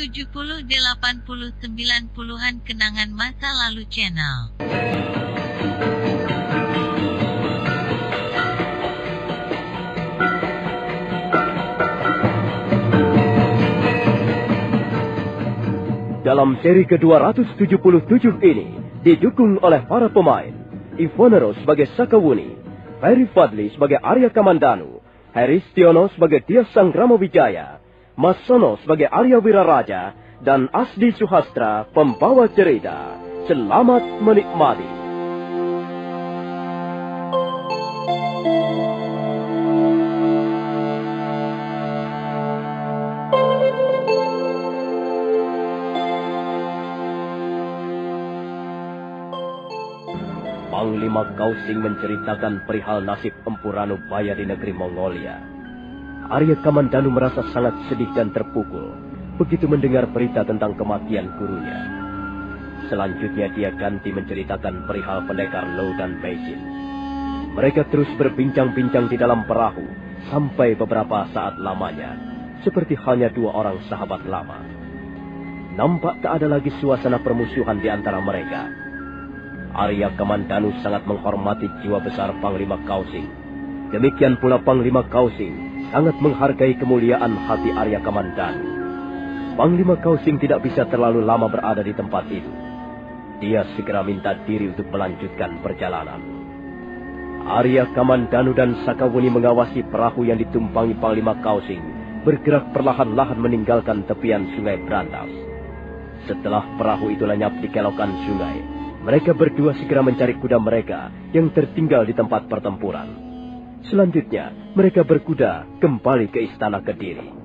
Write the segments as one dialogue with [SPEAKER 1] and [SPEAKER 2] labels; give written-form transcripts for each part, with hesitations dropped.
[SPEAKER 1] 70, 80, 90-an kenangan masa lalu channel.
[SPEAKER 2] Dalam seri ke-277 ini didukung oleh para pemain Ivonero sebagai Sakawuni, Ferry Fadli sebagai Arya Kamandanu, Heri Stiono sebagai Tias Sanggramawijaya, Mas Sono sebagai Arya Wiraraja, dan Asdi Suhastra pembawa cerita. Selamat menikmati. Panglima Kausing menceritakan perihal nasib Empu Ranubaya di negeri Mongolia. Arya Kamandanu merasa sangat sedih dan terpukul begitu mendengar berita tentang kematian gurunya. Selanjutnya dia ganti menceritakan perihal pendekar Lo dan Beijing. Mereka terus berbincang-bincang di dalam perahu sampai beberapa saat lamanya, seperti halnya dua orang sahabat lama. Nampak tak ada lagi suasana permusuhan di antara mereka. Arya Kamandanu sangat menghormati jiwa besar Panglima Kausing. Demikian pula Panglima Kausing sangat menghargai kemuliaan hati Arya Kamandanu. Panglima Kausing tidak bisa terlalu lama berada di tempat itu. Dia segera minta diri untuk melanjutkan perjalanan. Arya Kamandanu dan Sakawuni mengawasi perahu yang ditumpangi Panglima Kausing bergerak perlahan-lahan meninggalkan tepian sungai Brantas. Setelah perahu itu lenyap di kelokan sungai, mereka berdua segera mencari kuda mereka yang tertinggal di tempat pertempuran. Selanjutnya, mereka berkuda kembali ke istana Kediri.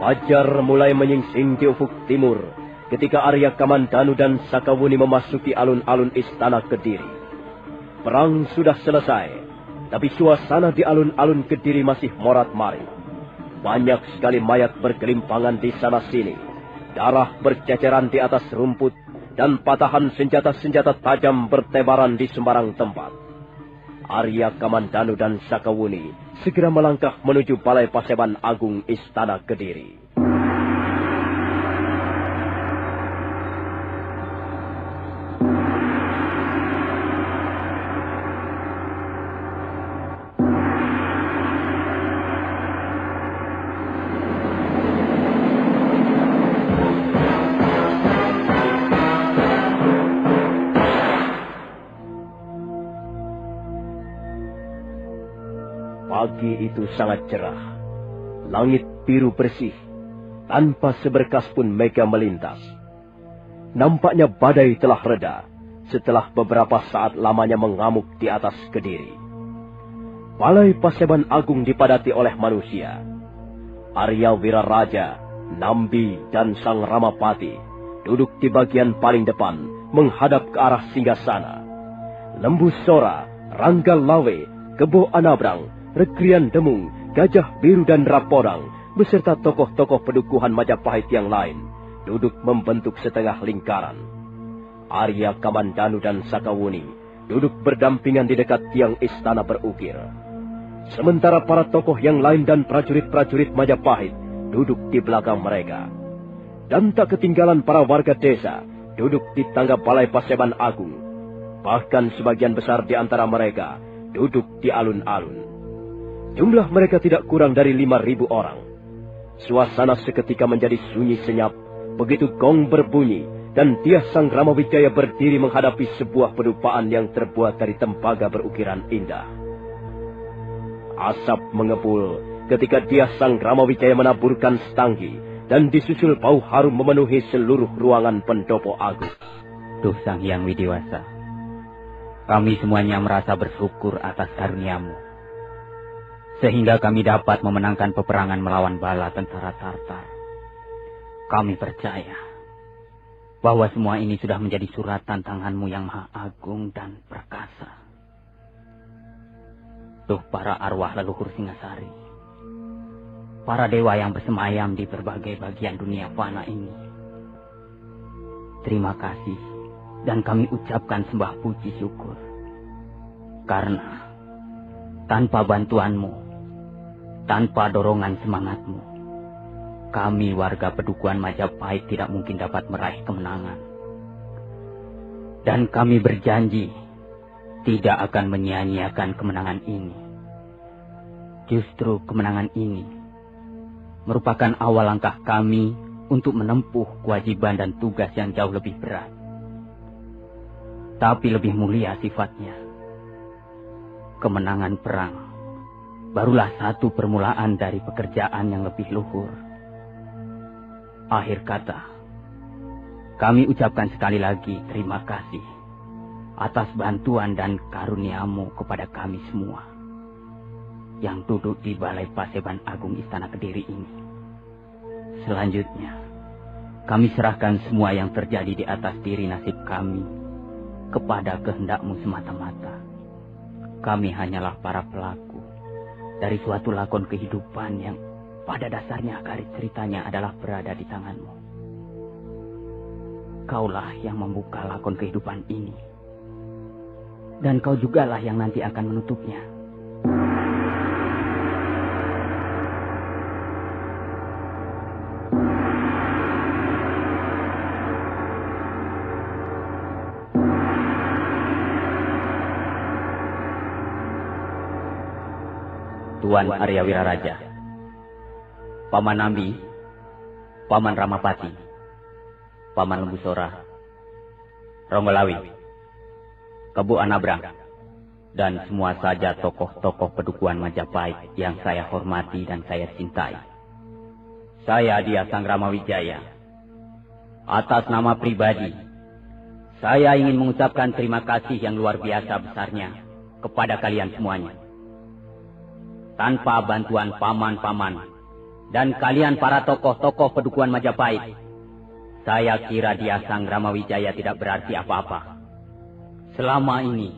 [SPEAKER 2] Fajar mulai menyingsing di ufuk timur ketika Arya Kamandanu dan Sakawuni memasuki alun-alun istana Kediri. Perang sudah selesai, tapi suasana di alun-alun Kediri masih morat-marit. Banyak sekali mayat bergelimpangan di sana-sini, darah berceceran di atas rumput, dan patahan senjata-senjata tajam bertebaran di sembarang tempat. Arya Kamandanu dan Sakawuni segera melangkah menuju Balai Paseban Agung Istana Kediri. Pagi itu sangat cerah. Langit biru bersih. Tanpa seberkas pun mega melintas. Nampaknya badai telah reda setelah beberapa saat lamanya mengamuk di atas Kediri. Balai Paseban Agung dipadati oleh manusia. Arya Wiraraja, Nambi, dan Sang Ramapati duduk di bagian paling depan menghadap ke arah singgasana. Lembu Sora, Rangga Lawe, Kebo Anabrang, Rekrian Demung, Gajah Biru dan Rapodang beserta tokoh-tokoh pedukuhan Majapahit yang lain duduk membentuk setengah lingkaran. Arya Kamandanu dan Sakawuni duduk berdampingan di dekat tiang istana berukir. Sementara para tokoh yang lain dan prajurit-prajurit Majapahit duduk di belakang mereka. Dan tak ketinggalan para warga desa duduk di tangga Balai Paseban Agung. Bahkan sebagian besar di antara mereka duduk di alun-alun. Jumlah mereka tidak kurang dari 5.000 orang. Suasana seketika menjadi sunyi senyap begitu gong berbunyi dan Tias Sanggramawijaya berdiri menghadapi sebuah pedupaan yang terbuat dari tembaga berukiran indah. Asap mengepul ketika Tias Sanggramawijaya menaburkan stanggi dan disusul bau harum memenuhi seluruh ruangan pendopo agung.
[SPEAKER 3] Duh Sang Hyang Widiwasa, kami semuanya merasa bersyukur atas karunia-Mu, sehingga kami dapat memenangkan peperangan melawan bala tentara Tartar. Kami percaya bahwa semua ini sudah menjadi surat tantanganmu yang maha agung dan perkasa. Tuh para arwah leluhur Singasari, para dewa yang bersemayam di berbagai bagian dunia fana ini, terima kasih dan kami ucapkan sembah puji syukur. Karena tanpa bantuanmu, tanpa dorongan semangatmu, kami warga Pedukuhan Majapahit tidak mungkin dapat meraih kemenangan. Dan kami berjanji tidak akan menyia-nyiakan kemenangan ini. Justru kemenangan ini merupakan awal langkah kami untuk menempuh kewajiban dan tugas yang jauh lebih berat, tapi lebih mulia sifatnya. Kemenangan perang barulah satu permulaan dari pekerjaan yang lebih luhur. Akhir kata, kami ucapkan sekali lagi terima kasih atas bantuan dan karuniamu kepada kami semua yang duduk di Balai Paseban Agung Istana Kediri ini. Selanjutnya, kami serahkan semua yang terjadi di atas diri nasib kami kepada kehendakmu semata-mata. Kami hanyalah para pelaku dari suatu lakon kehidupan yang pada dasarnya garis ceritanya adalah berada di tanganmu. Kaulah yang membuka lakon kehidupan ini. Dan kau jugalah yang nanti akan menutupnya. Tuan Arya Wiraraja, Paman Nambi, Paman Ramapati, Paman Lembusora, Ronggolawi, Kebu Anabrang, dan semua saja tokoh-tokoh Pedukuhan Majapahit yang saya hormati dan saya cintai. Saya Dia Sang Ramawijaya. Atas nama pribadi, saya ingin mengucapkan terima kasih yang luar biasa besarnya kepada kalian semuanya. Tanpa bantuan paman-paman dan kalian para tokoh-tokoh Pedukuhan Majapahit, saya kira Dia Sang Ramawijaya tidak berarti apa-apa. Selama ini,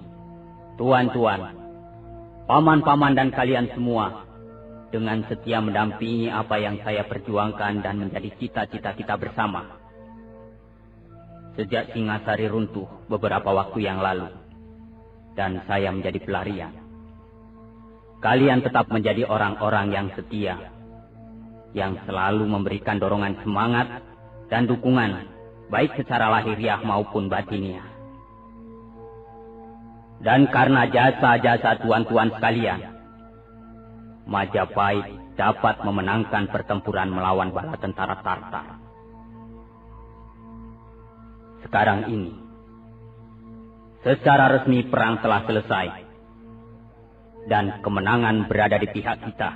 [SPEAKER 3] tuan-tuan, paman-paman dan kalian semua dengan setia mendampingi apa yang saya perjuangkan dan menjadi cita-cita kita bersama. Sejak Singasari runtuh beberapa waktu yang lalu, dan saya menjadi pelarian, kalian tetap menjadi orang-orang yang setia, yang selalu memberikan dorongan semangat dan dukungan, baik secara lahiriah maupun batiniah. Dan karena jasa-jasa tuan-tuan sekalian, Majapahit dapat memenangkan pertempuran melawan bala tentara Tartar. Sekarang ini, secara resmi perang telah selesai, dan kemenangan berada di pihak kita.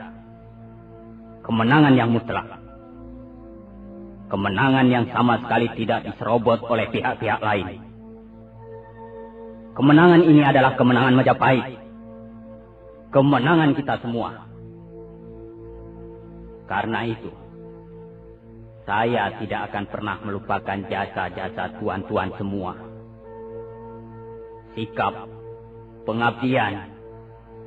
[SPEAKER 3] Kemenangan yang mutlak. Kemenangan yang sama sekali tidak diserobot oleh pihak-pihak lain. Kemenangan ini adalah kemenangan Majapahit. Kemenangan kita semua. Karena itu, saya tidak akan pernah melupakan jasa-jasa tuan-tuan semua. Sikap, pengabdian,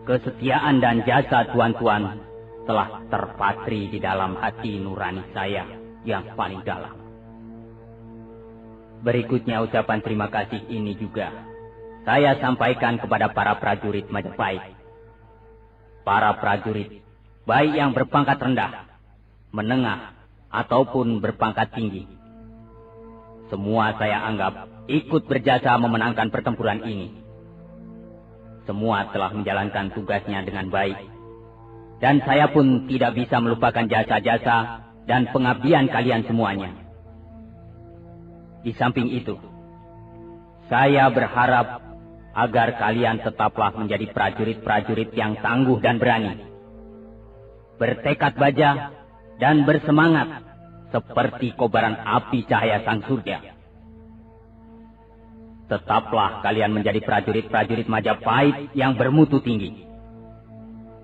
[SPEAKER 3] kesetiaan dan jasa tuan-tuan telah terpatri di dalam hati nurani saya yang paling dalam. Berikutnya ucapan terima kasih ini juga saya sampaikan kepada para prajurit Majapahit. Para prajurit, baik yang berpangkat rendah, menengah, ataupun berpangkat tinggi. Semua saya anggap ikut berjasa memenangkan pertempuran ini. Semua telah menjalankan tugasnya dengan baik. Dan saya pun tidak bisa melupakan jasa-jasa dan pengabdian kalian semuanya. Di samping itu, saya berharap agar kalian tetaplah menjadi prajurit-prajurit yang tangguh dan berani, bertekad baja dan bersemangat seperti kobaran api cahaya sang surya. Tetaplah kalian menjadi prajurit-prajurit Majapahit yang bermutu tinggi,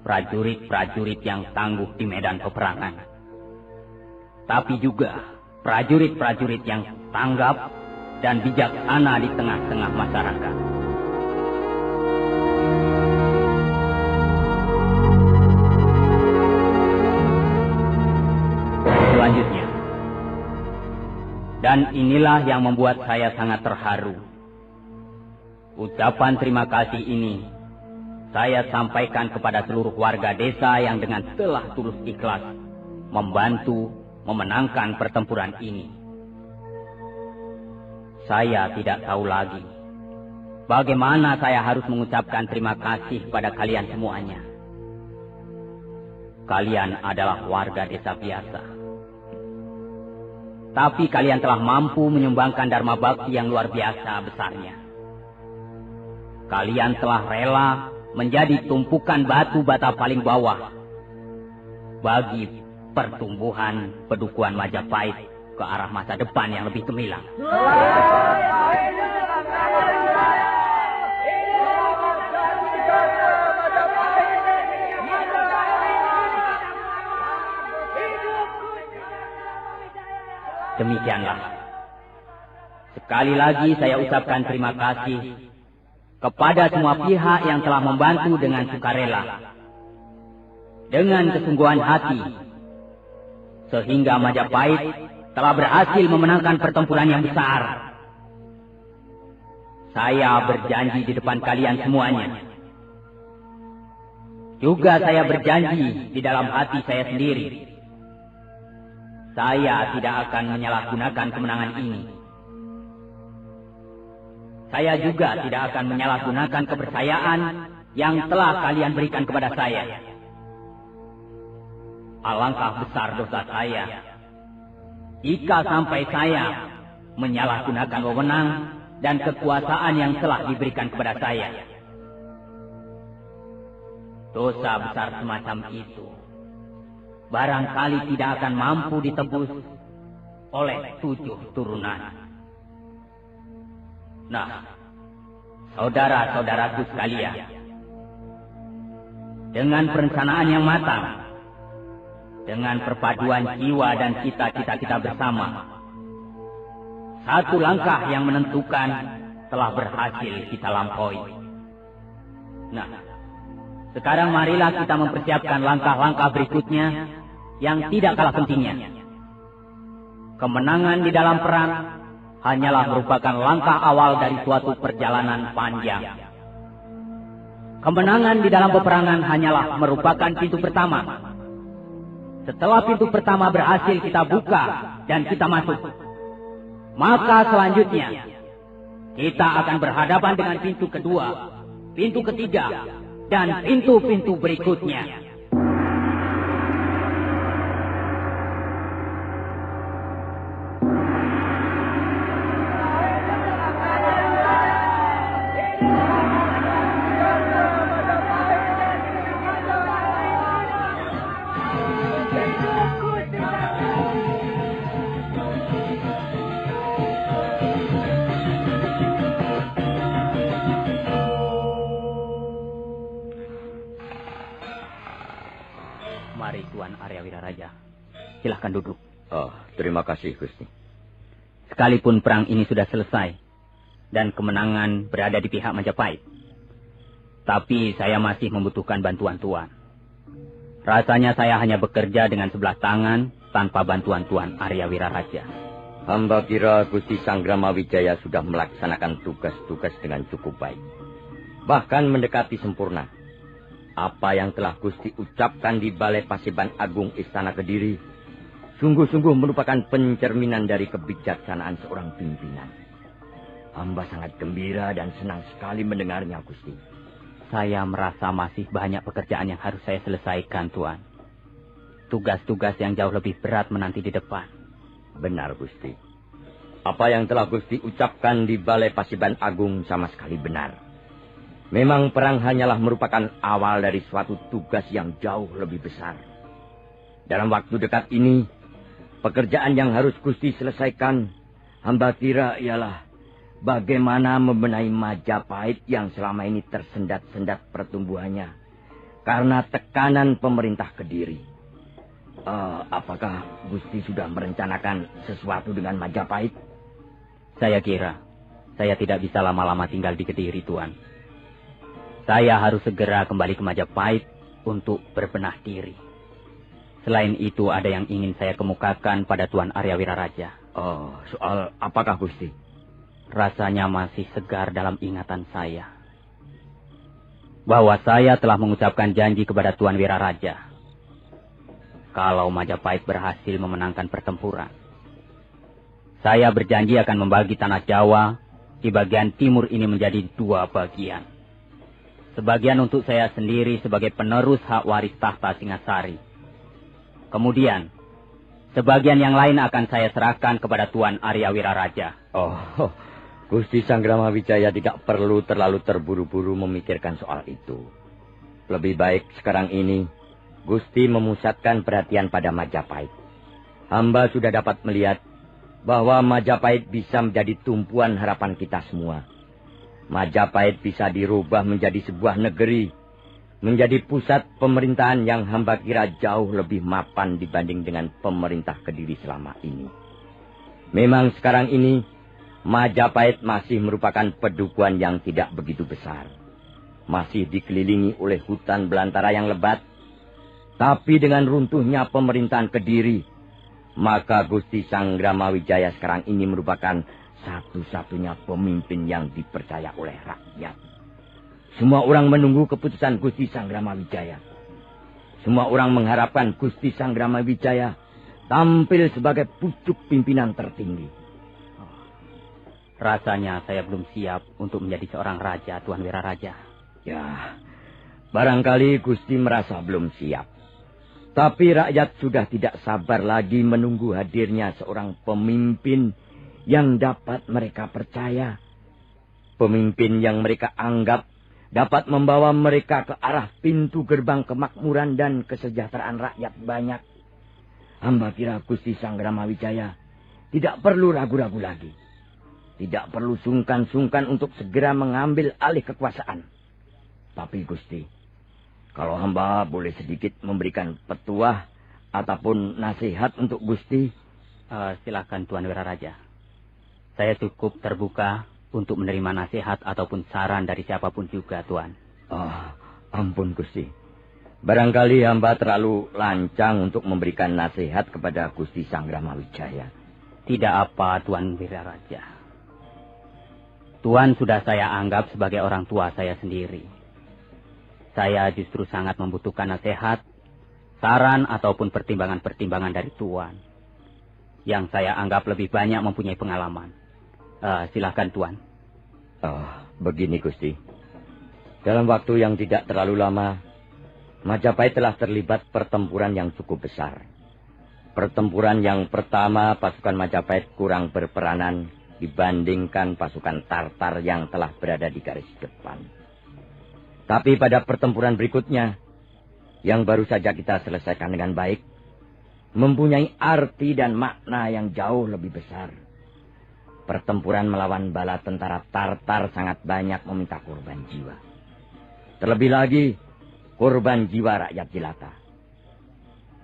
[SPEAKER 3] prajurit-prajurit yang tangguh di medan peperangan, tapi juga prajurit-prajurit yang tanggap, dan bijaksana di tengah-tengah masyarakat. Selanjutnya, dan inilah yang membuat saya sangat terharu. Ucapan terima kasih ini saya sampaikan kepada seluruh warga desa yang dengan telah tulus ikhlas membantu memenangkan pertempuran ini. Saya tidak tahu lagi bagaimana saya harus mengucapkan terima kasih pada kalian semuanya. Kalian adalah warga desa biasa, tapi kalian telah mampu menyumbangkan dharma bakti yang luar biasa besarnya. Kalian telah rela menjadi tumpukan batu bata paling bawah bagi pertumbuhan Pedukuhan Majapahit ke arah masa depan yang lebih gemilang. Demikianlah. Sekali lagi saya ucapkan terima kasih kepada semua pihak yang telah membantu dengan sukarela, dengan kesungguhan hati, sehingga Majapahit telah berhasil memenangkan pertempuran yang besar. Saya berjanji di depan kalian semuanya. Juga saya berjanji di dalam hati saya sendiri. Saya tidak akan menyalahgunakan kemenangan ini. Saya juga tidak akan menyalahgunakan kepercayaan yang telah kalian berikan kepada saya. Alangkah besar dosa saya jika sampai saya menyalahgunakan wewenang dan kekuasaan yang telah diberikan kepada saya. Dosa besar semacam itu barangkali tidak akan mampu ditebus oleh 7 turunan. Nah, saudara-saudaraku sekalian, dengan perencanaan yang matang, dengan perpaduan jiwa dan cita-cita kita bersama, satu langkah yang menentukan telah berhasil kita lampaui. Nah, sekarang marilah kita mempersiapkan langkah-langkah berikutnya yang tidak kalah pentingnya. Kemenangan di dalam perang hanyalah merupakan langkah awal dari suatu perjalanan panjang. Kemenangan di dalam peperangan hanyalah merupakan pintu pertama. Setelah pintu pertama berhasil kita buka dan kita masuk, maka selanjutnya kita akan berhadapan dengan pintu kedua, pintu ketiga, dan pintu-pintu berikutnya. Mari Tuan Arya Wiraraja, silahkan duduk.
[SPEAKER 4] Oh, terima kasih Gusti.
[SPEAKER 3] Sekalipun perang ini sudah selesai dan kemenangan berada di pihak Majapahit, tapi saya masih membutuhkan bantuan Tuan. Rasanya saya hanya bekerja dengan sebelah tangan tanpa bantuan Tuan Arya Wiraraja.
[SPEAKER 4] Hamba kira Gusti Sanggrama Wijaya sudah melaksanakan tugas-tugas dengan cukup baik, bahkan mendekati sempurna. Apa yang telah Gusti ucapkan di Balai Pasiban Agung Istana Kediri sungguh-sungguh merupakan pencerminan dari kebijaksanaan seorang pimpinan. Hamba sangat gembira dan senang sekali mendengarnya, Gusti.
[SPEAKER 3] Saya merasa masih banyak pekerjaan yang harus saya selesaikan, Tuan. Tugas-tugas yang jauh lebih berat menanti di depan.
[SPEAKER 4] Benar, Gusti. Apa yang telah Gusti ucapkan di Balai Pasiban Agung sama sekali benar. Memang perang hanyalah merupakan awal dari suatu tugas yang jauh lebih besar. Dalam waktu dekat ini, pekerjaan yang harus Gusti selesaikan, hamba kira ialah bagaimana membenahi Majapahit yang selama ini tersendat-sendat pertumbuhannya karena tekanan pemerintah Kediri. Apakah Gusti sudah merencanakan sesuatu dengan Majapahit?
[SPEAKER 3] Saya kira saya tidak bisa lama-lama tinggal di Kediri, Tuan. Saya harus segera kembali ke Majapahit untuk berbenah diri. Selain itu ada yang ingin saya kemukakan pada Tuan Arya Wiraraja.
[SPEAKER 4] Oh, soal apakah Gusti?
[SPEAKER 3] Rasanya masih segar dalam ingatan saya bahwa saya telah mengucapkan janji kepada Tuan Wiraraja. Kalau Majapahit berhasil memenangkan pertempuran, saya berjanji akan membagi tanah Jawa di bagian timur ini menjadi 2 bagian. Sebagian untuk saya sendiri sebagai penerus hak waris tahta Singasari. Kemudian, sebagian yang lain akan saya serahkan kepada Tuan Arya Wiraraja.
[SPEAKER 4] Oh, Gusti Sangramawijaya tidak perlu terlalu terburu-buru memikirkan soal itu. Lebih baik sekarang ini, Gusti memusatkan perhatian pada Majapahit. Hamba sudah dapat melihat bahwa Majapahit bisa menjadi tumpuan harapan kita semua. Majapahit bisa dirubah menjadi sebuah negeri, menjadi pusat pemerintahan yang hamba kira jauh lebih mapan dibanding dengan pemerintah Kediri selama ini. Memang sekarang ini, Majapahit masih merupakan pedukuhan yang tidak begitu besar. Masih dikelilingi oleh hutan belantara yang lebat. Tapi dengan runtuhnya pemerintahan Kediri, maka Gusti Sangramawijaya sekarang ini merupakan satu-satunya pemimpin yang dipercaya oleh rakyat. Semua orang menunggu keputusan Gusti Sangramawijaya. Semua orang mengharapkan Gusti Sangramawijaya tampil sebagai pucuk pimpinan tertinggi.
[SPEAKER 3] Rasanya saya belum siap untuk menjadi seorang raja, Tuan Wiraraja.
[SPEAKER 4] Ya, barangkali Gusti merasa belum siap. Tapi rakyat sudah tidak sabar lagi menunggu hadirnya seorang pemimpin yang dapat mereka percaya. Pemimpin yang mereka anggap dapat membawa mereka ke arah pintu gerbang kemakmuran dan kesejahteraan rakyat banyak. Hamba kira Gusti Sangramawijaya tidak perlu ragu-ragu lagi. Tidak perlu sungkan-sungkan untuk segera mengambil alih kekuasaan. Tapi Gusti, kalau hamba boleh sedikit memberikan petuah ataupun nasihat untuk Gusti.
[SPEAKER 3] Silakan Tuan Wiraraja. Saya cukup terbuka untuk menerima nasihat ataupun saran dari siapapun juga, Tuan.
[SPEAKER 4] Ampun Gusti. Barangkali hamba terlalu lancang untuk memberikan nasihat kepada Gusti Sangramawijaya.
[SPEAKER 3] Tidak apa, Tuan Wiraraja. Tuan sudah saya anggap sebagai orang tua saya sendiri. Saya justru sangat membutuhkan nasihat, saran ataupun pertimbangan-pertimbangan dari Tuan, yang saya anggap lebih banyak mempunyai pengalaman. Silakan Tuan.
[SPEAKER 4] Begini Gusti. Dalam waktu yang tidak terlalu lama, Majapahit telah terlibat pertempuran yang cukup besar. Pertempuran yang pertama, pasukan Majapahit kurang berperanan dibandingkan pasukan Tartar yang telah berada di garis depan. Tapi pada pertempuran berikutnya, yang baru saja kita selesaikan dengan baik, mempunyai arti dan makna yang jauh lebih besar. Pertempuran melawan bala tentara Tartar sangat banyak meminta korban jiwa. Terlebih lagi, korban jiwa rakyat jelata.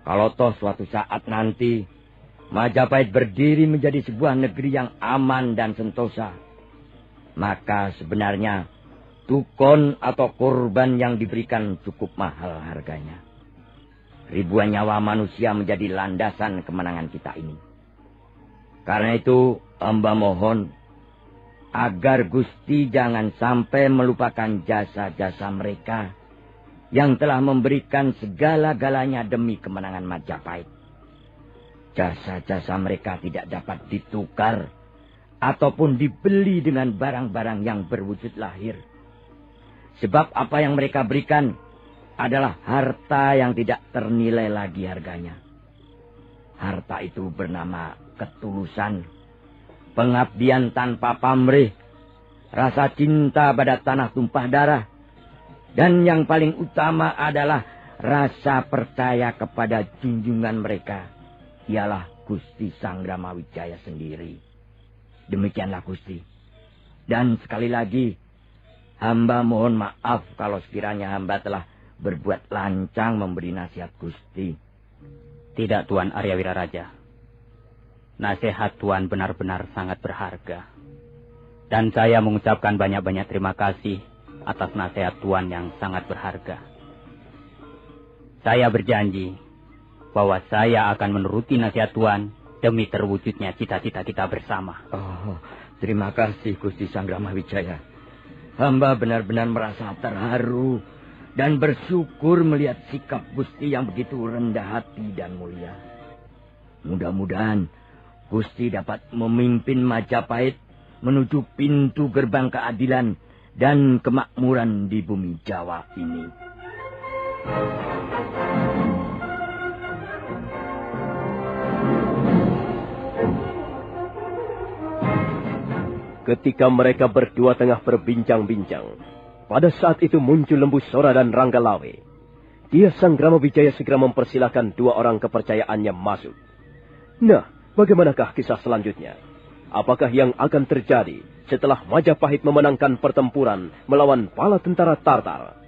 [SPEAKER 4] Kalau toh suatu saat nanti Majapahit berdiri menjadi sebuah negeri yang aman dan sentosa, maka sebenarnya tukon atau korban yang diberikan cukup mahal harganya. Ribuan nyawa manusia menjadi landasan kemenangan kita ini. Karena itu, hamba mohon agar Gusti jangan sampai melupakan jasa-jasa mereka yang telah memberikan segala-galanya demi kemenangan Majapahit. Jasa-jasa mereka tidak dapat ditukar ataupun dibeli dengan barang-barang yang berwujud lahir. Sebab apa yang mereka berikan adalah harta yang tidak ternilai lagi harganya. Harta itu bernama ketulusan, pengabdian tanpa pamrih, rasa cinta pada tanah tumpah darah, dan yang paling utama adalah rasa percaya kepada junjungan mereka, ialah Gusti Sangramawijaya sendiri. Demikianlah Gusti. Dan sekali lagi, hamba mohon maaf kalau sekiranya hamba telah berbuat lancang memberi nasihat Gusti.
[SPEAKER 3] Tidak Tuan Arya Wiraraja. Nasihat Tuan benar-benar sangat berharga. Dan saya mengucapkan banyak-banyak terima kasih atas nasihat Tuan yang sangat berharga. Saya berjanji bahwa saya akan menuruti nasihat Tuan demi terwujudnya cita-cita kita bersama.
[SPEAKER 4] Oh, terima kasih Gusti Sangramawijaya. Hamba benar-benar merasa terharu dan bersyukur melihat sikap Gusti yang begitu rendah hati dan mulia. Mudah-mudahan Gusti dapat memimpin Majapahit menuju pintu gerbang keadilan dan kemakmuran di bumi Jawa ini.
[SPEAKER 2] Ketika mereka berdua tengah berbincang-bincang, pada saat itu muncul Lembu Sora dan Ranggalawe. Dia Sangramawijaya segera mempersilahkan dua orang kepercayaannya masuk. Nah, bagaimanakah kisah selanjutnya? Apakah yang akan terjadi setelah Majapahit memenangkan pertempuran melawan bala tentara Tartar?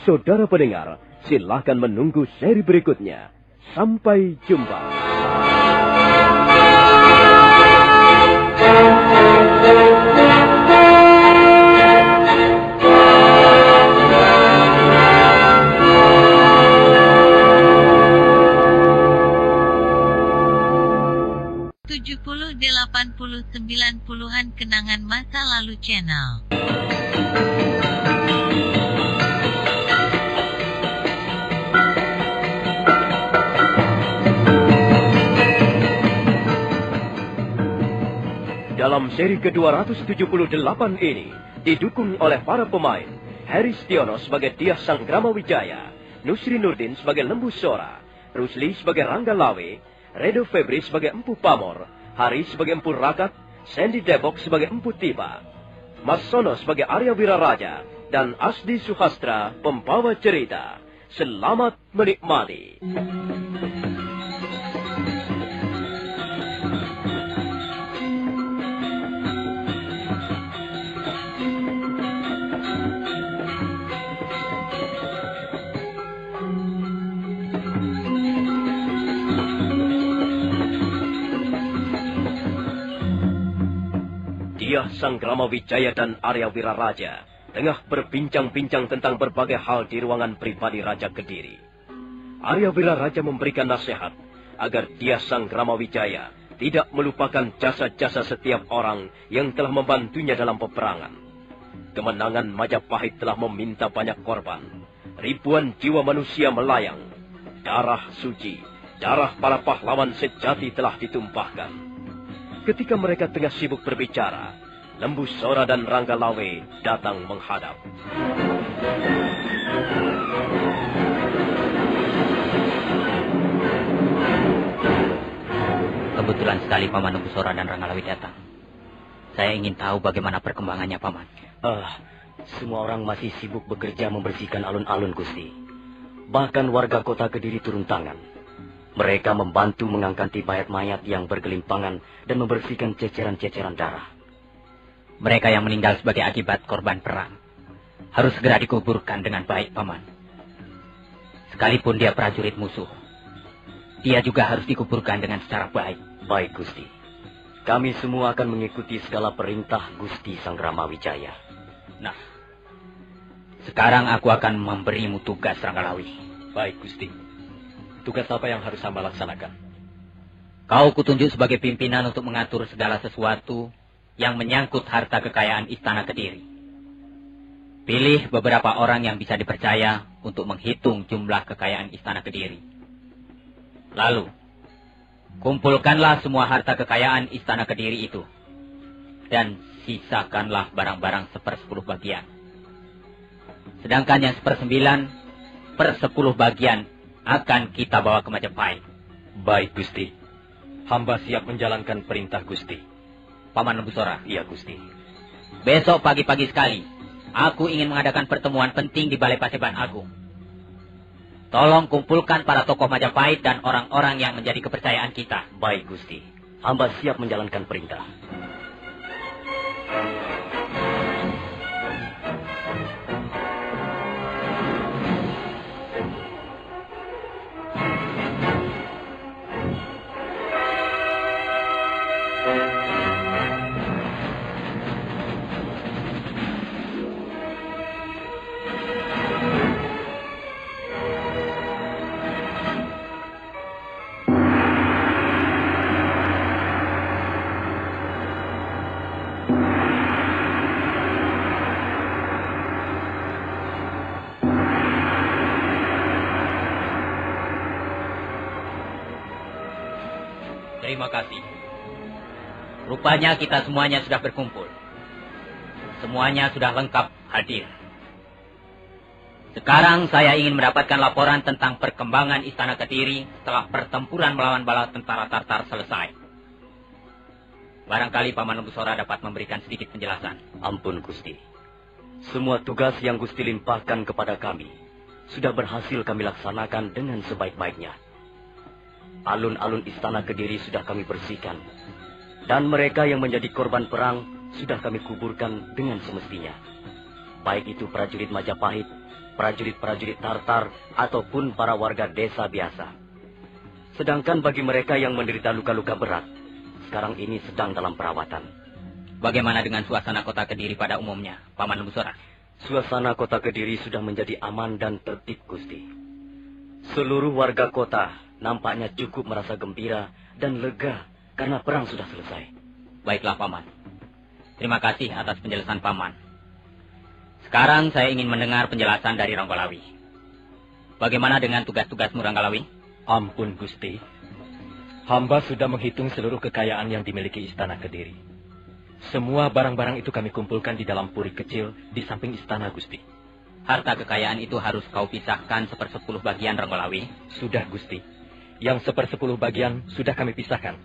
[SPEAKER 2] Saudara pendengar, silakan menunggu seri berikutnya. Sampai jumpa.
[SPEAKER 1] Puluhan kenangan masa lalu channel.
[SPEAKER 2] Dalam seri ke-278 ini, didukung oleh para pemain, Heri Stiono sebagai Dyah Sangramawijaya, Nusri Nurdin sebagai Lembu Sora, Rusli sebagai Ranggalawe, Redo Febri sebagai Empu Pamor, Hari sebagai Empu Rakat, Sandy Debok sebagai Empu Tiba, Mas Sono sebagai Arya Wiraraja, dan Asdi Suhastra pembawa cerita. Selamat menikmati. Dyah Sangramawijaya dan Arya Wiraraja tengah berbincang-bincang tentang berbagai hal di ruangan pribadi Raja Kediri. Arya Wiraraja memberikan nasihat agar Dyah Sangramawijaya tidak melupakan jasa-jasa setiap orang yang telah membantunya dalam peperangan. Kemenangan Majapahit telah meminta banyak korban. Ribuan jiwa manusia melayang. Darah suci, darah para pahlawan sejati telah ditumpahkan. Ketika mereka tengah sibuk berbicara, Lembu Sora dan Ranggalawe datang menghadap.
[SPEAKER 3] Kebetulan sekali Paman Lembu Sora dan Ranggalawe datang. Saya ingin tahu bagaimana perkembangannya, Paman.
[SPEAKER 5] Semua orang masih sibuk bekerja membersihkan alun-alun, Gusti. Bahkan warga kota Kediri turun tangan. Mereka membantu mengangkati mayat-mayat yang bergelimpangan dan membersihkan ceceran-ceceran darah.
[SPEAKER 3] Mereka yang meninggal sebagai akibat korban perang harus segera dikuburkan dengan baik, Paman. Sekalipun dia prajurit musuh, dia juga harus dikuburkan dengan secara baik.
[SPEAKER 5] Baik, Gusti. Kami semua akan mengikuti segala perintah Gusti Sangramawijaya.
[SPEAKER 3] Nah, sekarang aku akan memberimu tugas, Ranggalawe.
[SPEAKER 5] Baik, Gusti. Tugas apa yang harus hamba laksanakan?
[SPEAKER 3] Kau kutunjuk sebagai pimpinan untuk mengatur segala sesuatu yang menyangkut harta kekayaan Istana Kediri. Pilih beberapa orang yang bisa dipercaya untuk menghitung jumlah kekayaan Istana Kediri. Lalu, kumpulkanlah semua harta kekayaan Istana Kediri itu. Dan sisakanlah barang-barang 1/10 bagian. Sedangkan yang 1/9/10 bagian akan kita bawa ke Majapahit.
[SPEAKER 5] Baik, Gusti. Hamba siap menjalankan perintah Gusti.
[SPEAKER 3] Paman Lembu Sora.
[SPEAKER 5] Iya, Gusti.
[SPEAKER 3] Besok pagi-pagi sekali, aku ingin mengadakan pertemuan penting di Balai Paseban Agung. Tolong kumpulkan para tokoh Majapahit dan orang-orang yang menjadi kepercayaan kita.
[SPEAKER 5] Baik, Gusti. Hamba siap menjalankan perintah.
[SPEAKER 3] Terima kasih. Rupanya kita semuanya sudah berkumpul. Semuanya sudah lengkap hadir. Sekarang saya ingin mendapatkan laporan tentang perkembangan Istana Kediri setelah pertempuran melawan bala tentara Tartar selesai. Barangkali Paman Lembusora dapat memberikan sedikit penjelasan.
[SPEAKER 5] Ampun, Gusti. Semua tugas yang Gusti limpahkan kepada kami sudah berhasil kami laksanakan dengan sebaik-baiknya. Alun-alun Istana Kediri sudah kami bersihkan. Dan mereka yang menjadi korban perang sudah kami kuburkan dengan semestinya. Baik itu prajurit Majapahit, prajurit-prajurit Tartar, ataupun para warga desa biasa. Sedangkan bagi mereka yang menderita luka-luka berat, sekarang ini sedang dalam perawatan.
[SPEAKER 3] Bagaimana dengan suasana kota Kediri pada umumnya, Paman Lembusora?
[SPEAKER 5] Suasana kota Kediri sudah menjadi aman dan tertib, Gusti. Seluruh warga kota nampaknya cukup merasa gembira dan lega karena perang sudah selesai.
[SPEAKER 3] Baiklah, Paman. Terima kasih atas penjelasan Paman. Sekarang saya ingin mendengar penjelasan dari Ronggolawi. Bagaimana dengan tugas-tugasmu, Ronggolawi?
[SPEAKER 2] Ampun, Gusti. Hamba sudah menghitung seluruh kekayaan yang dimiliki Istana Kediri. Semua barang-barang itu kami kumpulkan di dalam puri kecil di samping istana, Gusti.
[SPEAKER 3] Harta kekayaan itu harus kau pisahkan 1/10 bagian, Ronggolawi.
[SPEAKER 2] Sudah, Gusti. Yang 1/10 bagian sudah kami pisahkan.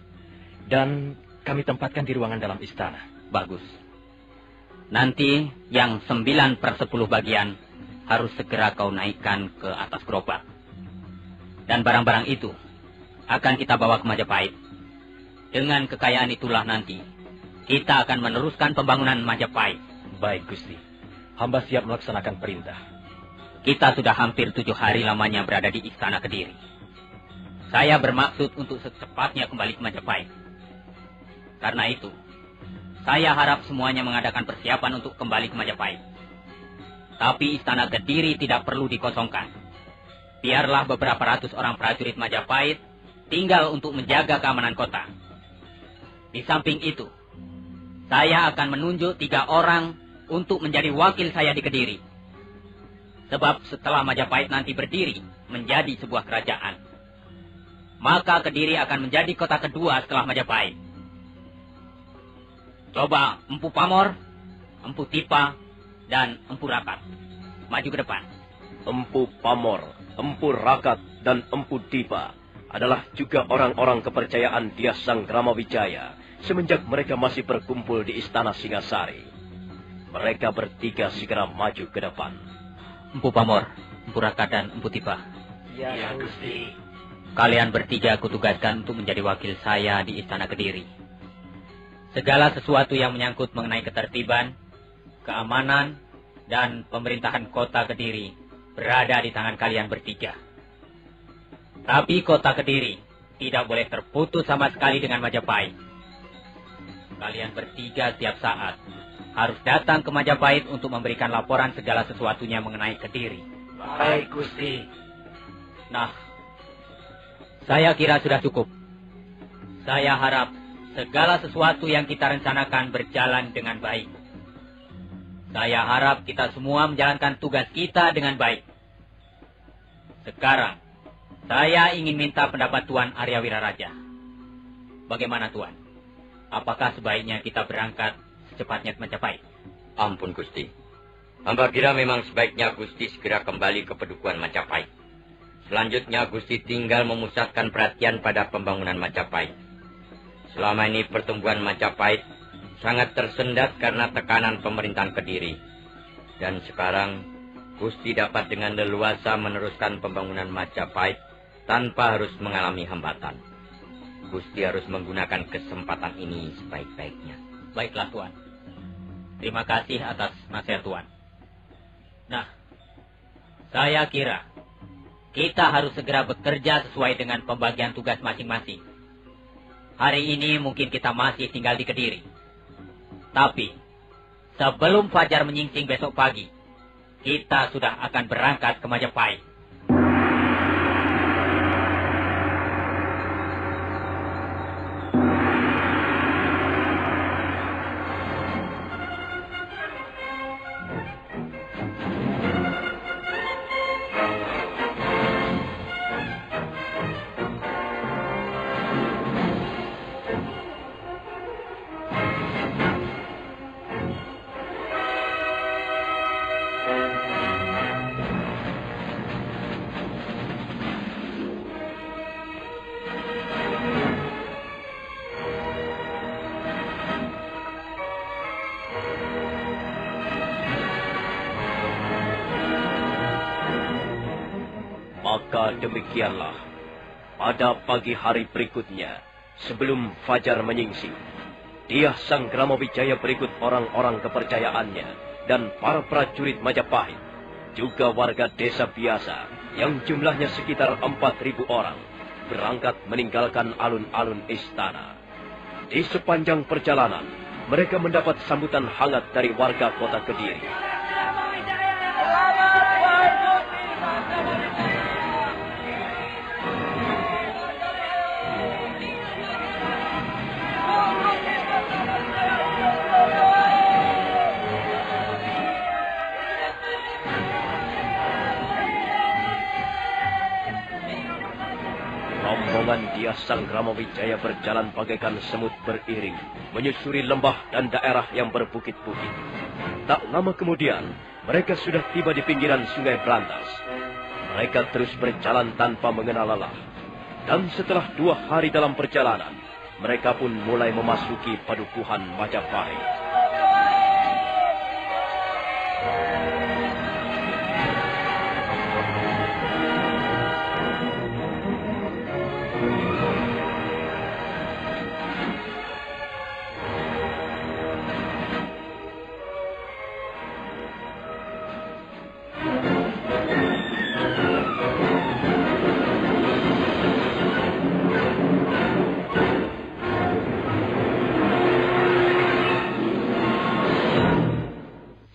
[SPEAKER 2] Dan kami tempatkan di ruangan dalam istana.
[SPEAKER 3] Bagus. Nanti yang 9/10 bagian harus segera kau naikkan ke atas gerobak. Dan barang-barang itu akan kita bawa ke Majapahit. Dengan kekayaan itulah nanti kita akan meneruskan pembangunan Majapahit.
[SPEAKER 2] Baik, Gusti. Hamba siap melaksanakan perintah.
[SPEAKER 3] Kita sudah hampir 7 hari lamanya berada di Istana Kediri. Saya bermaksud untuk secepatnya kembali ke Majapahit. Karena itu, saya harap semuanya mengadakan persiapan untuk kembali ke Majapahit. Tapi Istana Kediri tidak perlu dikosongkan. Biarlah beberapa ratus orang prajurit Majapahit tinggal untuk menjaga keamanan kota. Di samping itu, saya akan menunjuk 3 orang untuk menjadi wakil saya di Kediri. Sebab setelah Majapahit nanti berdiri menjadi sebuah kerajaan, maka Kediri akan menjadi kota kedua setelah Majapahit. Coba Empu Pamor, Empu Tipa, dan Empu Rakat maju ke depan.
[SPEAKER 2] Empu Pamor, Empu Rakat, dan Empu Tipa adalah juga orang-orang kepercayaan Dyah Sang Kramawijaya semenjak mereka masih berkumpul di Istana Singasari. Mereka bertiga segera maju ke depan.
[SPEAKER 3] Empu Pamor, Empu Rakat, dan Empu Tipa.
[SPEAKER 5] Ya, Gusti.
[SPEAKER 3] Kalian bertiga kutugaskan untuk menjadi wakil saya di Istana Kediri. Segala sesuatu yang menyangkut mengenai ketertiban, keamanan, dan pemerintahan kota Kediri berada di tangan kalian bertiga. Tapi kota Kediri tidak boleh terputus sama sekali dengan Majapahit. Kalian bertiga setiap saat harus datang ke Majapahit untuk memberikan laporan segala sesuatunya mengenai Kediri.
[SPEAKER 5] Baik, Gusti.
[SPEAKER 3] Nah, saya kira sudah cukup. Saya harap segala sesuatu yang kita rencanakan berjalan dengan baik. Saya harap kita semua menjalankan tugas kita dengan baik. Sekarang, saya ingin minta pendapat Tuan Arya Wiraraja. Bagaimana, Tuan? Apakah sebaiknya kita berangkat secepatnya ke Majapahit?
[SPEAKER 4] Ampun, Gusti. Hamba kira memang sebaiknya Gusti segera kembali ke Pedukuhan Majapahit. Selanjutnya Gusti tinggal memusatkan perhatian pada pembangunan Majapahit. Selama ini pertumbuhan Majapahit sangat tersendat karena tekanan pemerintahan Kediri. Dan sekarang Gusti dapat dengan leluasa meneruskan pembangunan Majapahit tanpa harus mengalami hambatan. Gusti harus menggunakan kesempatan ini sebaik-baiknya.
[SPEAKER 3] Baiklah, Tuan. Terima kasih atas nasihat Tuan. Nah, saya kira kita harus segera bekerja sesuai dengan pembagian tugas masing-masing. Hari ini mungkin kita masih tinggal di Kediri. Tapi, sebelum fajar menyingsing besok pagi, kita sudah akan berangkat ke Majapahit.
[SPEAKER 2] Maka demikianlah, pada pagi hari berikutnya, sebelum fajar menyingsing, Dyah Sanggramawijaya berikut orang-orang kepercayaannya dan para prajurit Majapahit, juga warga desa biasa yang jumlahnya sekitar 4.000 orang, berangkat meninggalkan alun-alun istana. Di sepanjang perjalanan, mereka mendapat sambutan hangat dari warga kota Kediri. Rombongan Dyah Sanggramawijaya berjalan bagaikan semut beriring, menyusuri lembah dan daerah yang berbukit-bukit. Tak lama kemudian, mereka sudah tiba di pinggiran Sungai Brantas. Mereka terus berjalan tanpa mengenal lelah. Dan setelah 2 hari dalam perjalanan, mereka pun mulai memasuki padukuhan Majapahit.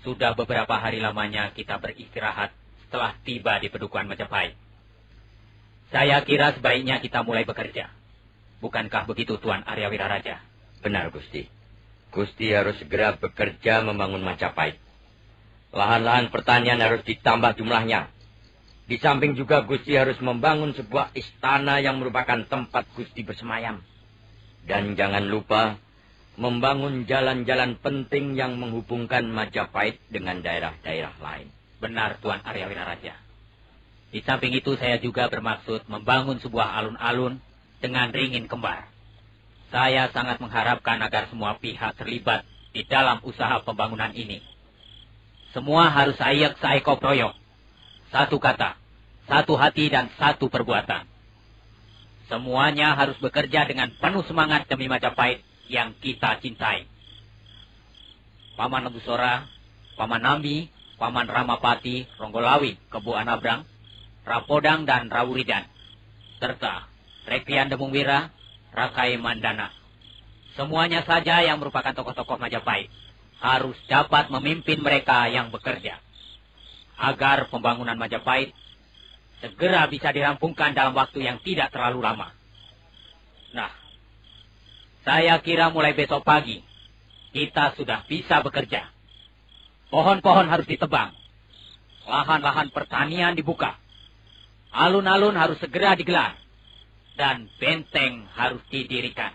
[SPEAKER 3] Sudah beberapa hari lamanya kita beristirahat setelah tiba di padukuhan Majapahit. Saya kira sebaiknya kita mulai bekerja. Bukankah begitu, Tuan Arya Wiraraja?
[SPEAKER 4] Benar, Gusti. Gusti harus segera bekerja membangun Majapahit. Lahan-lahan pertanian harus ditambah jumlahnya. Di samping juga Gusti harus membangun sebuah istana yang merupakan tempat Gusti bersemayam. Dan jangan lupa membangun jalan-jalan penting yang menghubungkan Majapahit dengan daerah-daerah lain.
[SPEAKER 3] Benar, Tuan Arya Wiraraja. Di samping itu saya juga bermaksud membangun sebuah alun-alun dengan ringin kembar. Saya sangat mengharapkan agar semua pihak terlibat di dalam usaha pembangunan ini. Semua harus saeko proyok. Satu kata, satu hati dan satu perbuatan. Semuanya harus bekerja dengan penuh semangat demi Majapahit yang kita cintai. Paman Lembusora, Paman Nambi, Paman Ramapati, Ronggolawi, Kebu Anabrang, Rapodang dan Rawuridan, serta Rekrian Demungwira, Rakai Mandana. Semuanya saja yang merupakan tokoh-tokoh Majapahit harus dapat memimpin mereka yang bekerja, agar pembangunan Majapahit segera bisa dirampungkan dalam waktu yang tidak terlalu lama. Nah, saya kira mulai besok pagi, kita sudah bisa bekerja. Pohon-pohon harus ditebang. Lahan-lahan pertanian dibuka. Alun-alun harus segera digelar. Dan benteng harus didirikan.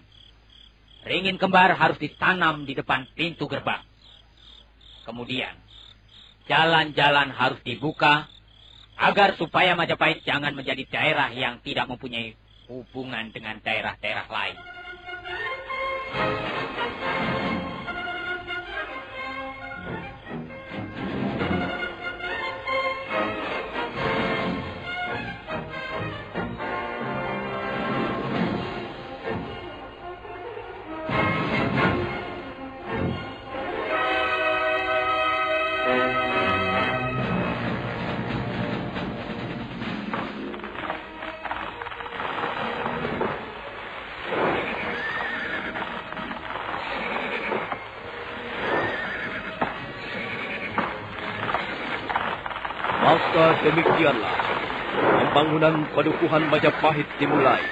[SPEAKER 3] Ringin kembar harus ditanam di depan pintu gerbang. Kemudian, jalan-jalan harus dibuka, agar supaya Majapahit jangan menjadi daerah yang tidak mempunyai hubungan dengan daerah-daerah lain.
[SPEAKER 2] Maka demikianlah, pembangunan padukuhan Majapahit dimulai.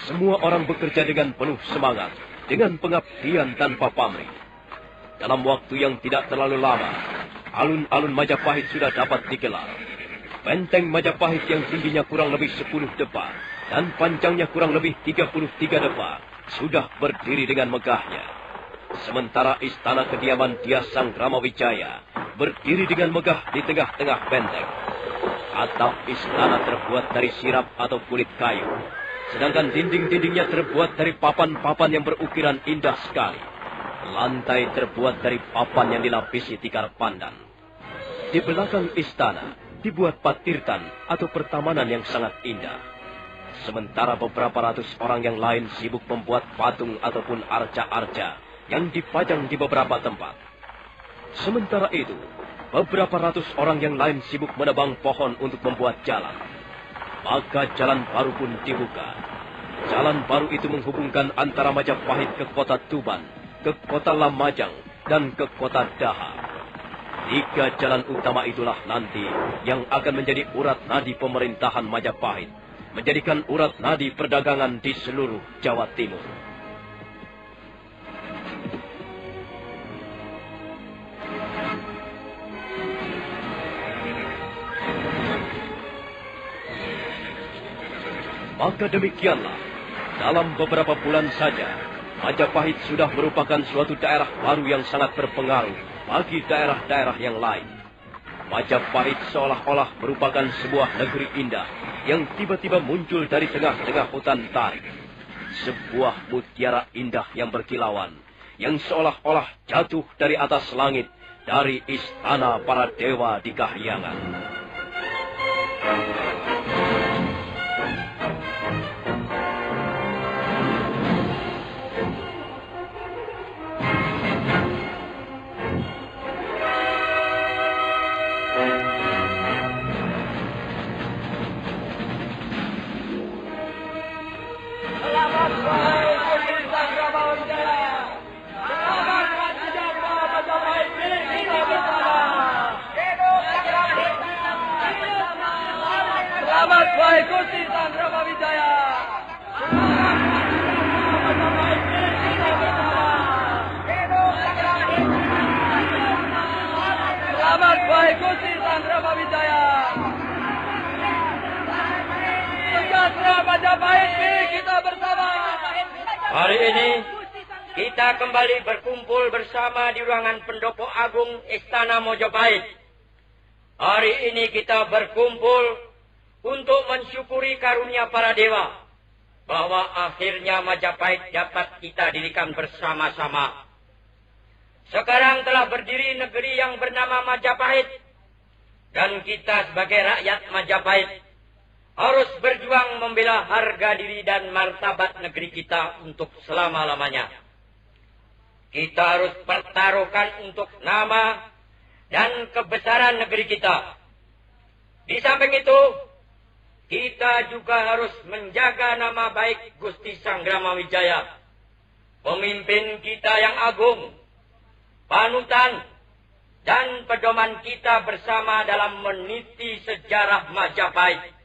[SPEAKER 2] Semua orang bekerja dengan penuh semangat, dengan pengabdian tanpa pamrih. Dalam waktu yang tidak terlalu lama, alun-alun Majapahit sudah dapat digelar. Benteng Majapahit yang tingginya kurang lebih 10 depa dan panjangnya kurang lebih 33 depa sudah berdiri dengan megahnya. Sementara istana kediaman Dyah Sanggramawijaya berdiri dengan megah di tengah-tengah benteng. Atap istana terbuat dari sirap atau kulit kayu, sedangkan dinding-dindingnya terbuat dari papan-papan yang berukiran indah sekali. Lantai terbuat dari papan yang dilapisi tikar pandan. Di belakang istana, dibuat patirtan atau pertamanan yang sangat indah. Sementara beberapa ratus orang yang lain sibuk membuat patung ataupun arca-arca yang dipajang di beberapa tempat. Sementara itu, beberapa ratus orang yang lain sibuk menebang pohon untuk membuat jalan. Maka jalan baru pun dibuka. Jalan baru itu menghubungkan antara Majapahit ke kota Tuban, ke kota Lamajang, dan ke kota Daha. 3 jalan utama itulah nanti yang akan menjadi urat nadi pemerintahan Majapahit, menjadikan urat nadi perdagangan di seluruh Jawa Timur. Maka demikianlah, dalam beberapa bulan saja, Majapahit sudah merupakan suatu daerah baru yang sangat berpengaruh bagi daerah-daerah yang lain. Majapahit seolah-olah merupakan sebuah negeri indah yang tiba-tiba muncul dari tengah-tengah hutan tarik. Sebuah mutiara indah yang berkilauan, yang seolah-olah jatuh dari atas langit, dari istana para dewa di Kahyangan.
[SPEAKER 4] Hari ini kita kembali berkumpul bersama di ruangan Pendopo Agung Istana Mojopahit. Hari ini kita berkumpul untuk mensyukuri karunia para dewa bahwa akhirnya Majapahit dapat kita dirikan bersama-sama. Sekarang telah berdiri negeri yang bernama Majapahit, dan kita sebagai rakyat Majapahit harus berjuang membela harga diri dan martabat negeri kita untuk selama-lamanya. Kita harus pertaruhkan untuk nama dan kebesaran negeri kita. Di samping itu, kita juga harus menjaga nama baik Gusti Sanggramawijaya, pemimpin kita yang agung, panutan, dan pedoman kita bersama dalam meniti sejarah Majapahit.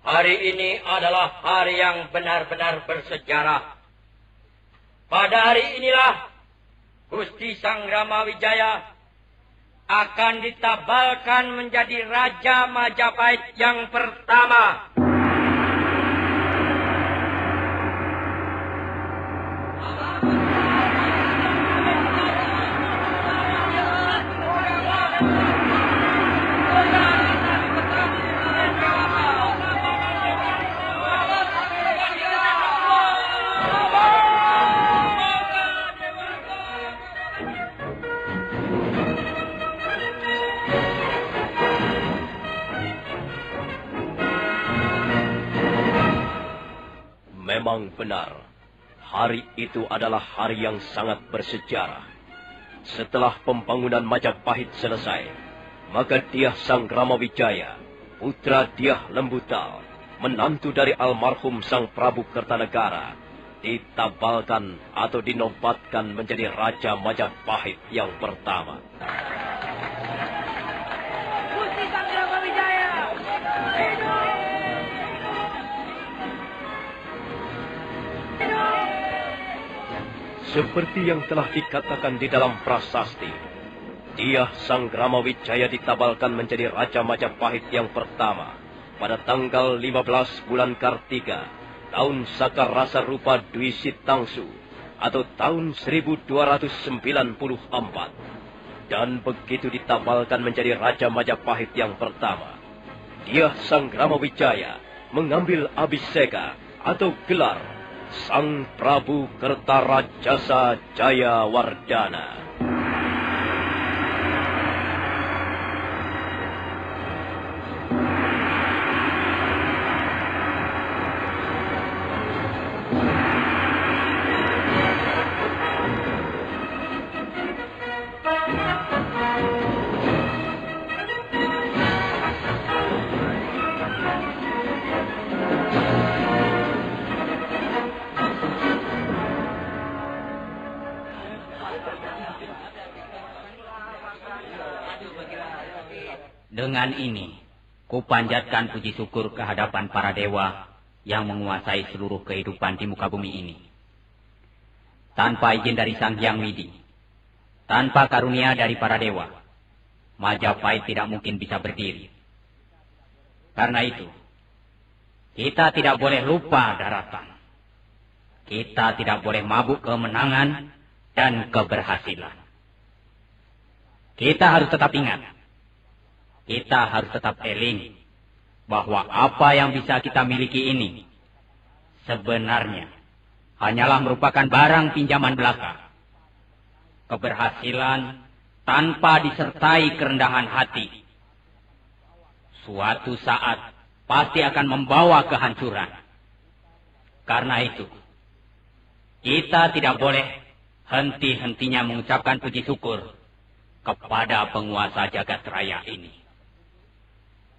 [SPEAKER 4] Hari ini adalah hari yang benar-benar bersejarah. Pada hari inilah Gusti Sanggramawijaya akan ditabalkan menjadi Raja Majapahit yang pertama.
[SPEAKER 2] Memang benar, hari itu adalah hari yang sangat bersejarah. Setelah pembangunan Majapahit selesai, maka Dyah Sanggramawijaya, putra Dyah Lembutal, menantu dari almarhum Sang Prabu Kertanegara, ditabalkan atau dinobatkan menjadi Raja Majapahit yang pertama.
[SPEAKER 6] Gusti Sanggramawijaya!
[SPEAKER 2] Seperti yang telah dikatakan di dalam prasasti, Dyah Sanggramawijaya ditabalkan menjadi Raja Majapahit yang pertama pada tanggal 15 bulan Kartika, tahun Sakarasa Rupa Dwi Sitangsu, atau tahun 1294. Dan begitu ditabalkan menjadi Raja Majapahit yang pertama, Dyah Sanggramawijaya mengambil abhiseka atau gelar Sang Prabu Kertarajasa Jayawardhana.
[SPEAKER 3] Dengan ini, kupanjatkan puji syukur ke hadapan para dewa yang menguasai seluruh kehidupan di muka bumi ini. Tanpa izin dari Sang Hyang Widi, tanpa karunia dari para dewa, Majapahit tidak mungkin bisa berdiri. Karena itu, kita tidak boleh lupa daratan. Kita tidak boleh mabuk kemenangan dan keberhasilan. Kita harus tetap ingat. Kita harus tetap eling bahwa apa yang bisa kita miliki ini sebenarnya hanyalah merupakan barang pinjaman belaka. Keberhasilan tanpa disertai kerendahan hati suatu saat pasti akan membawa kehancuran. Karena itu, kita tidak boleh henti-hentinya mengucapkan puji syukur kepada penguasa jagat raya ini.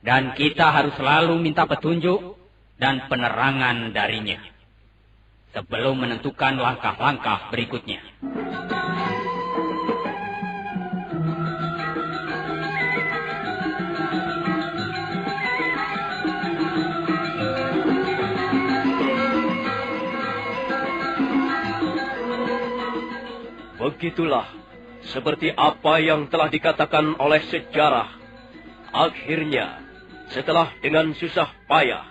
[SPEAKER 3] Dan kita harus selalu minta petunjuk dan penerangan darinya sebelum menentukan langkah-langkah berikutnya.
[SPEAKER 2] Begitulah seperti apa yang telah dikatakan oleh sejarah. Akhirnya, setelah dengan susah payah,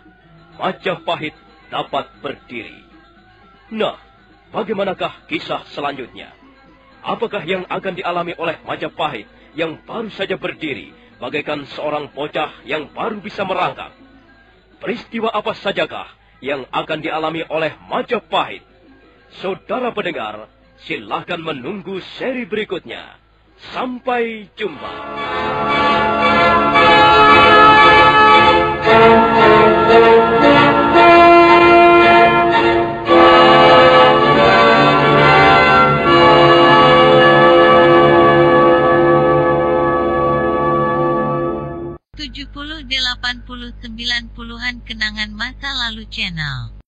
[SPEAKER 2] Majapahit dapat berdiri. Nah, bagaimanakah kisah selanjutnya? Apakah yang akan dialami oleh Majapahit yang baru saja berdiri, bagaikan seorang bocah yang baru bisa merangkak? Peristiwa apa sajakah yang akan dialami oleh Majapahit? Saudara pendengar, silakan menunggu seri berikutnya. Sampai jumpa.
[SPEAKER 1] Tujuh puluh 80 90-an Kenangan Masa Lalu Channel.